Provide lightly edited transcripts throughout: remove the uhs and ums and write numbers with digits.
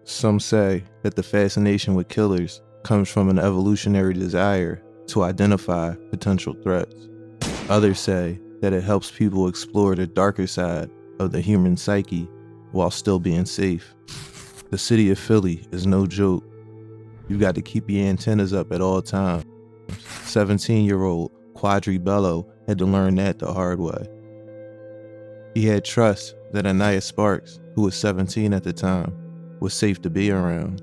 Some say that the fascination with killers comes from an evolutionary desire to identify potential threats. Others say that it helps people explore the darker side of the human psyche while still being safe. The city of Philly is no joke. You've got to keep your antennas up at all times. 17-year-old Quadri Bello had to learn that the hard way. He had trust that Inahya Sparks, who was 17 at the time, was safe to be around.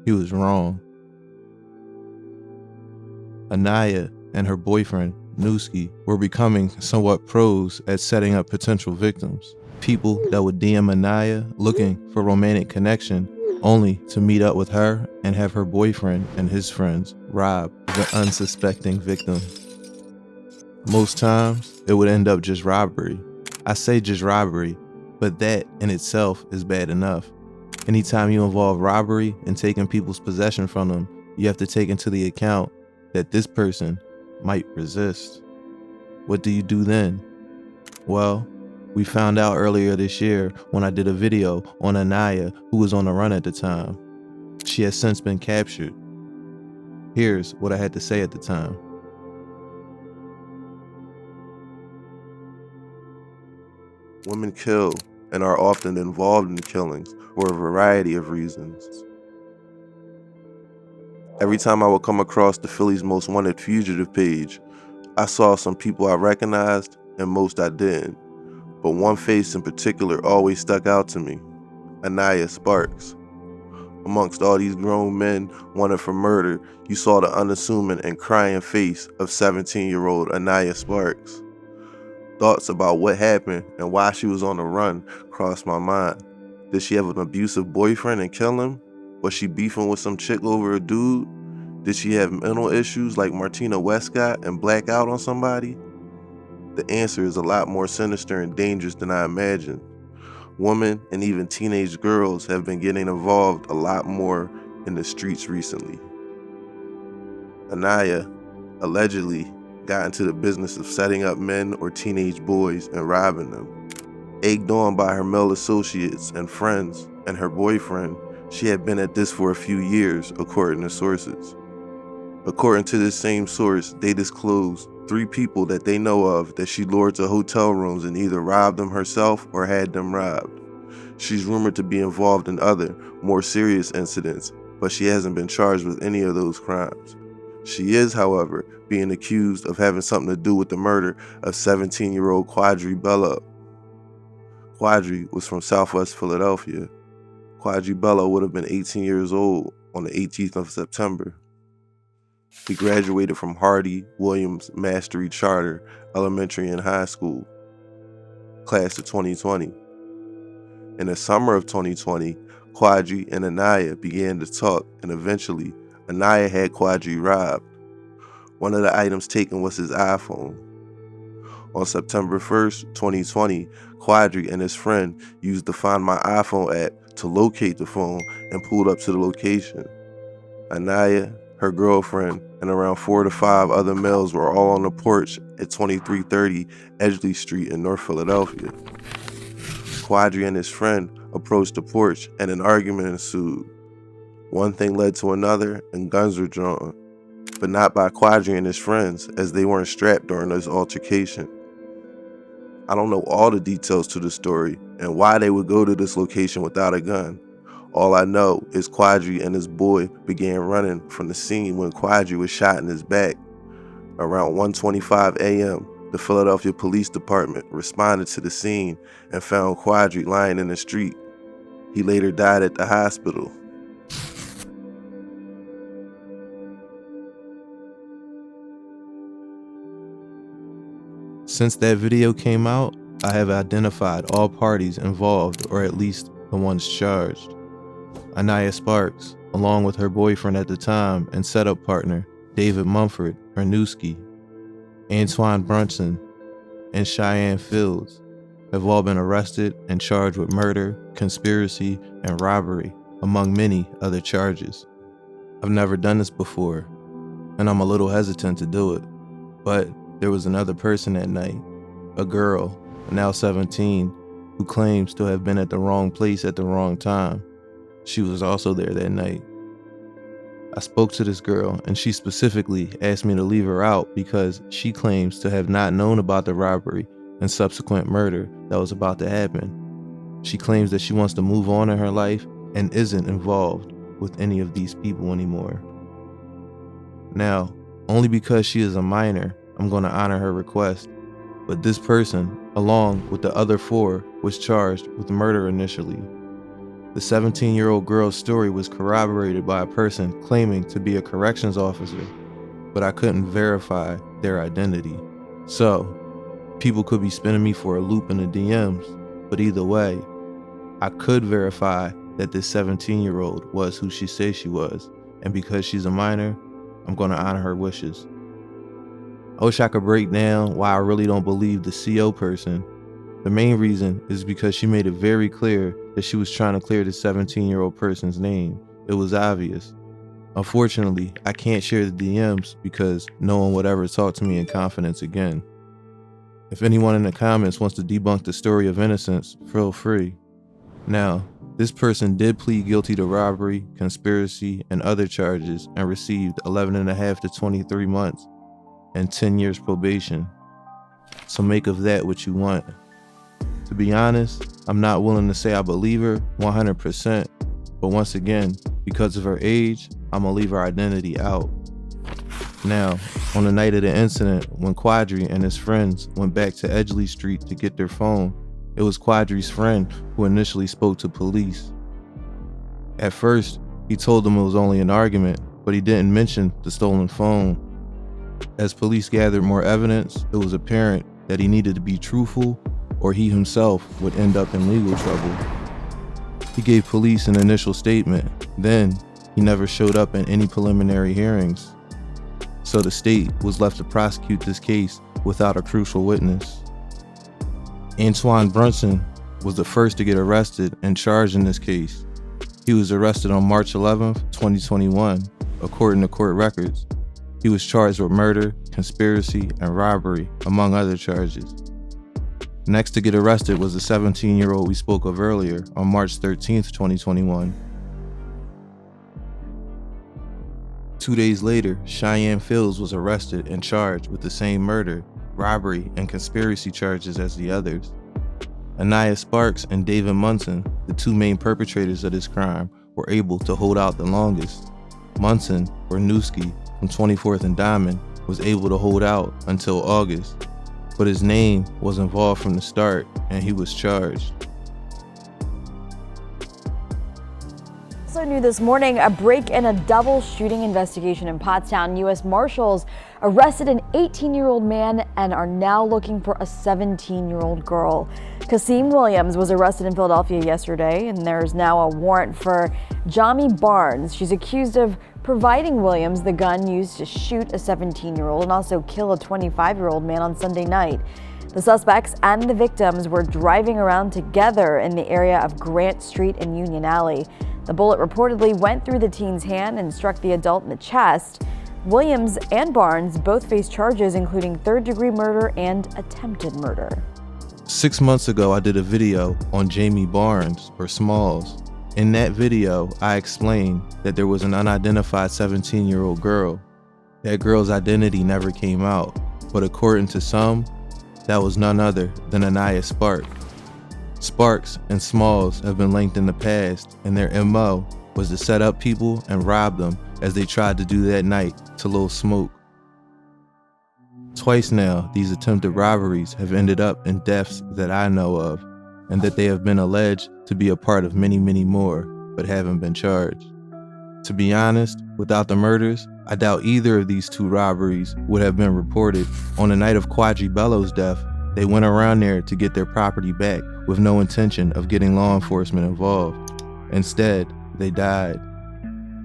He was wrong. Inahya and her boyfriend, Newski, were becoming somewhat pros at setting up potential victims. People that would DM Inahya looking for romantic connection, only to meet up with her and have her boyfriend and his friends rob the unsuspecting victim. Most times, it would end up just robbery. I say just robbery, but that in itself is bad enough. Anytime you involve robbery and taking people's possession from them, you have to take into the account that this person might resist. What do you do then? Well, we found out earlier this year when I did a video on Inahya, who was on the run at the time. She has since been captured. Here's what I had to say at the time. Women kill and are often involved in killings for a variety of reasons. Every time I would come across the Philly's Most Wanted Fugitive page, I saw some people I recognized and most I didn't. But one face in particular always stuck out to me, Inahya Sparks. Amongst all these grown men wanted for murder, you saw the unassuming and crying face of 17-year-old Inahya Sparks. Thoughts about what happened and why she was on the run crossed my mind. Did she have an abusive boyfriend and kill him? Was she beefing with some chick over a dude? Did she have mental issues like Martina Westcott and black out on somebody? The answer is a lot more sinister and dangerous than I imagined. Women and even teenage girls have been getting involved a lot more in the streets recently. Inahya allegedly got into the business of setting up men or teenage boys and robbing them. Egged on by her male associates and friends and her boyfriend, she had been at this for a few years, according to sources. According to this same source, they disclosed 3 people that they know of that she lured to hotel rooms and either robbed them herself or had them robbed. She's rumored to be involved in other, more serious incidents, but she hasn't been charged with any of those crimes. She is, however, being accused of having something to do with the murder of 17-year-old Quadri Bello. Quadri was from Southwest Philadelphia. Quadri Bello would have been 18 years old on the 18th of September. He graduated from Hardy Williams Mastery Charter Elementary and High School, class of 2020. In the summer of 2020, Quadri and Inahya began to talk, and eventually, Inahya had Quadri robbed. One of the items taken was his iPhone. On September 1st, 2020, Quadri and his friend used the Find My iPhone app to locate the phone and pulled up to the location. Inahya, her girlfriend, and around 4 to 5 other males were all on the porch at 2330 Edgeley Street in North Philadelphia. Quadri and his friend approached the porch and an argument ensued. One thing led to another and guns were drawn, but not by Quadri and his friends as they weren't strapped during this altercation. I don't know all the details to the story and why they would go to this location without a gun. All I know is Quadri and his boy began running from the scene when Quadri was shot in his back. Around 1:25 a.m., the Philadelphia Police Department responded to the scene and found Quadri lying in the street. He later died at the hospital. Since that video came out, I have identified all parties involved, or at least the ones charged. Inahya Sparks, along with her boyfriend at the time and setup partner, David Mumford, or Newski, Antoine Brunson, and Cheyenne Fields, have all been arrested and charged with murder, conspiracy, and robbery, among many other charges. I've never done this before, and I'm a little hesitant to do it, but there was another person that night, a girl, now 17, who claims to have been at the wrong place at the wrong time. she was also there that night. I spoke to this girl, and she specifically asked me to leave her out because she claims to have not known about the robbery and subsequent murder that was about to happen. She claims that she wants to move on in her life and isn't involved with any of these people anymore. Now, only because she is a minor, I'm going to honor her request, but this person, along with the other 4, was charged with murder initially. The 17-year-old girl's story was corroborated by a person claiming to be a corrections officer, but I couldn't verify their identity. So, people could be spinning me for a loop in the DMs, but either way, I could verify that this 17-year-old was who she says she was, and because she's a minor, I'm going to honor her wishes. I wish I could break down why I really don't believe the CO person. The main reason is because she made it very clear that she was trying to clear the 17-year-old person's name. It was obvious. Unfortunately, I can't share the DMs because no one would ever talk to me in confidence again. If anyone in the comments wants to debunk the story of innocence, feel free. Now, this person did plead guilty to robbery, conspiracy, and other charges and received 11.5 to 23 months and 10 years probation. So make of that what you want. To be honest, I'm not willing to say I believe her 100%, but once again, because of her age, I'm gonna leave her identity out. Now, on the night of the incident, when Quadri and his friends went back to Edgley Street to get their phone, it was Quadri's friend who initially spoke to police. At first, he told them it was only an argument, but he didn't mention the stolen phone. As police gathered more evidence, it was apparent that he needed to be truthful or he himself would end up in legal trouble. He gave police an initial statement, then he never showed up in any preliminary hearings. So the state was left to prosecute this case without a crucial witness. Antoine Brunson was the first to get arrested and charged in this case. He was arrested on March 11, 2021, according to court records. He was charged with murder, conspiracy, and robbery, among other charges. Next to get arrested was the 17-year-old we spoke of earlier on March 13, 2021. 2 days later, Cheyenne Fields was arrested and charged with the same murder, robbery, and conspiracy charges as the others. Inahya Sparks and David Munson, the 2 main perpetrators of this crime, were able to hold out the longest. Munson, or Newski, from 24th and Diamond, was able to hold out until August, but his name was involved from the start and he was charged. Also new this morning, a break and a double shooting investigation in Pottstown. U.S. Marshals arrested an 18-year-old man and are now looking for a 17-year-old girl. Kasim Williams was arrested in Philadelphia yesterday, and there's now a warrant for Jami Barnes. She's accused of providing Williams the gun used to shoot a 17-year-old and also kill a 25-year-old man on Sunday night. The suspects and the victims were driving around together in the area of Grant Street and Union Alley. The bullet reportedly went through the teen's hand and struck the adult in the chest. Williams and Barnes both face charges including third-degree murder and attempted murder. 6 months ago, I did a video on Jami Barnes, or Smalls. In that video, I explained that there was an unidentified 17-year-old girl. That girl's identity never came out, but according to some, that was none other than Inahya Sparks. Sparks and Smalls have been linked in the past, and their MO was to set up people and rob them as they tried to do that night to Lil Smoke. Twice now, these attempted robberies have ended up in deaths that I know of, and that they have been alleged to be a part of many, many more, but haven't been charged. To be honest, without the murders, I doubt either of these 2 robberies would have been reported. On the night of Quadri Bello's death, they went around there to get their property back with no intention of getting law enforcement involved. Instead, they died.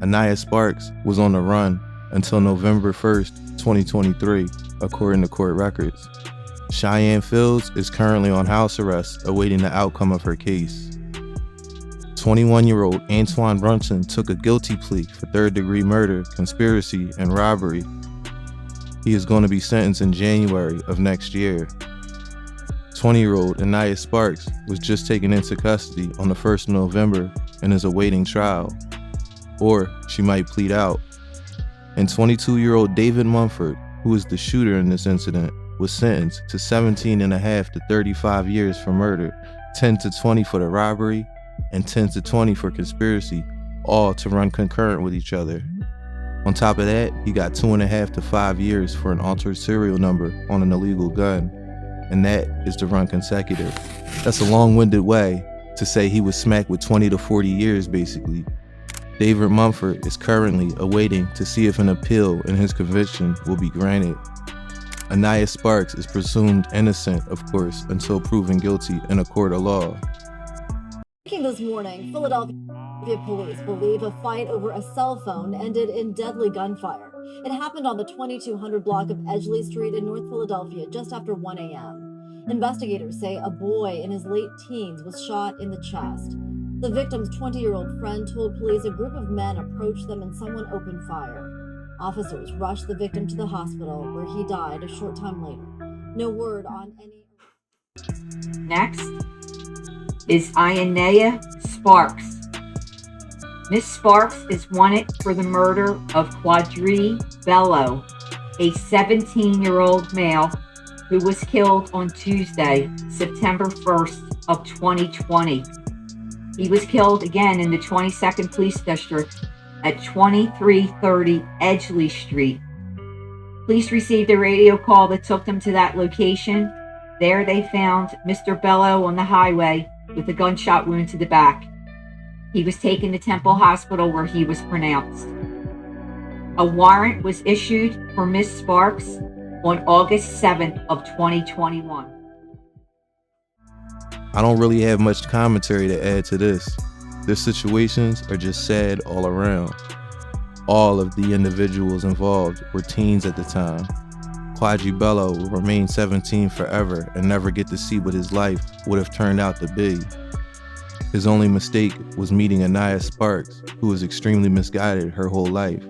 Inahya Sparks was on the run until November 1st, 2023, according to court records. Cheyenne Fields is currently on house arrest, awaiting the outcome of her case. 21-year-old Antoine Brunson took a guilty plea for third-degree murder, conspiracy, and robbery. He is going to be sentenced in January of next year. 20-year-old Inahya Sparks was just taken into custody on the 1st of November and is awaiting trial. Or she might plead out. And 22-year-old David Mumford, who is the shooter in this incident, was sentenced to 17 and a half to 35 years for murder, 10 to 20 for the robbery, and 10 to 20 for conspiracy, all to run concurrent with each other. On top of that, he got 2.5 to 5 years for an altered serial number on an illegal gun, and that is to run consecutive. That's a long-winded way to say he was smacked with 20 to 40 years, basically. David Mumford is currently awaiting to see if an appeal in his conviction will be granted. Inahya Sparks is presumed innocent, of course, until proven guilty in a court of law. Breaking this morning, Philadelphia police believe a fight over a cell phone ended in deadly gunfire. It happened on the 2200 block of Edgeley Street in North Philadelphia just after 1 a.m. Investigators say a boy in his late teens was shot in the chest. The victim's 20-year-old friend told police a group of men approached them and someone opened fire. Officers rushed the victim to the hospital, where he died a short time later. No word on any... Next is Inahya Sparks. Miss Sparks is wanted for the murder of Quadri Bello, a 17-year-old male who was killed on Tuesday, September 1st of 2020. He was killed again in the 22nd Police District at 2330 Edgeley Street. Police received a radio call that took them to that location. There they found Mr. Bello on the highway with a gunshot wound to the back. He was taken to Temple Hospital where he was pronounced. A warrant was issued for Miss Sparks on August 7th of 2021. I don't really have much commentary to add to this. Their situations are just sad all around. All of the individuals involved were teens at the time. Quadri Bello will remain 17 forever and never get to see what his life would have turned out to be. His only mistake was meeting Inahya Sparks, who was extremely misguided her whole life.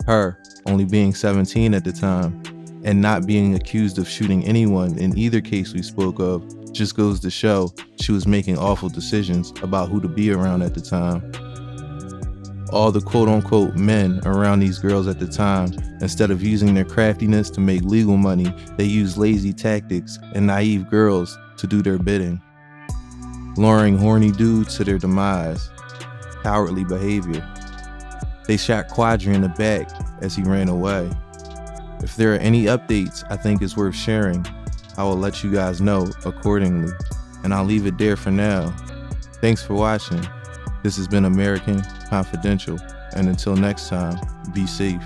Her only being 17 at the time and not being accused of shooting anyone in either case we spoke of just goes to show she was making awful decisions about who to be around at the time. All the quote-unquote men around these girls at the time, instead of using their craftiness to make legal money, they used lazy tactics and naive girls to do their bidding, luring horny dudes to their demise. Cowardly behavior. They shot Quadri in the back as he ran away. If there are any updates I think is worth sharing, I will let you guys know accordingly, and I'll leave it there for now. Thanks for watching. This has been American Confidential, and until next time, be safe.